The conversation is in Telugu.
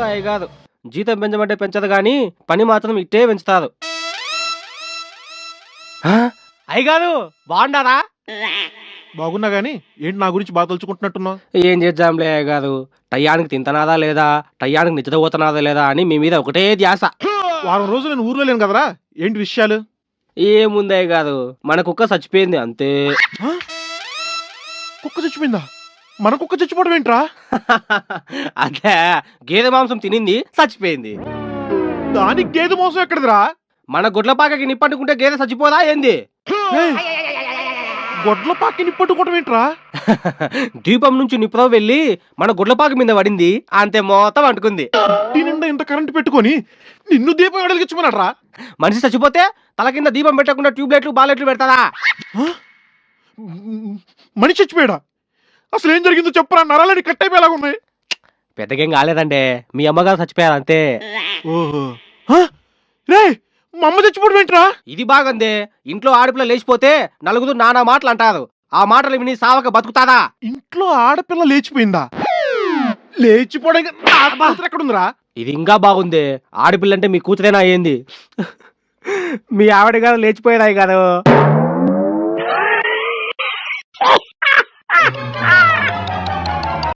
అయి కాదు. జీతం పెంచమంటే పెంచదు గాని పని మాత్రం ఇట్టే పెంచుతారు. అయి కాదు బాగుండారా? బాగున్నా గానీ ఏంటి నా గురించి బాగా తలుచుకుంటున్నట్టున్నావు? ఏం చేద్దాంలే అయ్య కాదు, టయ్యానికి తింటనాదా లేదా, టయ్యానికి నిద్రపోతున్నాదా లేదా అని మీ మీద ఒకటే ధ్యాస. వారం రోజులు నేను ఊర్లో లేను కదరా, ఏంటి విషయాలు? ఏముందే కాదు, మన కుక్క చచ్చిపోయింది అంతే. కుక్క చచ్చిపోయిందా? మన కుక్క చచ్చిపోవడం ఏంట్రా? అదే గేదె మాంసం తినింది చచ్చిపోయింది. దానికి గేదె మోసం ఎక్కడిదిరా? మన గుడ్లపాకకి నిప్పట్టుకుంటే గేదె చచ్చిపోదా ఏంది? గొడ్ల పాకి నిప్పట్టుకోవటం ఏంట్రా? దీపం నుంచి నిప్పుతో వెళ్ళి మన గుడ్లపాక మీద పడింది, అంతే మొత్తం అంటుకుంది. ఇంటి నిండా ఇంత కరెంట్ పెట్టుకొని నిన్ను దీపం వెలిగించమన్నాడ్రా? మనిషి చచ్చిపోతే తల కింద దీపం పెట్టకుండా ట్యూబ్లైట్లు బాలెట్లు పెడతారా? మనిషి చచ్చిపోయాడా? అసలు ఏం జరిగిందో చెప్పరా, నరాలని కట్ అయిపోయేలాగా ఉన్నాయి. పెద్దగేం కాలేదండి, మీ అమ్మగారు చచ్చిపోయారు అంతే. ఓహో రే, మా అమ్మ చచ్చిపోవడం ఏంట్రా? ఇది బాగుంది, ఇంట్లో ఆడపిల్ల లేచిపోతే నలుగురు నానా మాటలు అంటారు, ఆ మాటలు విని సావక బతుకుతాదా? ఇంట్లో ఆడపిల్ల లేచిపోయిందా? లేచిపోవడానికి ఎక్కడుందిరా? ఇది ఇంకా బాగుంది, ఆడపిల్ల అంటే మీ కూతురేనా అయ్యింది, మీ ఆవిడ గారు లేచిపోయేదాయి కాదు.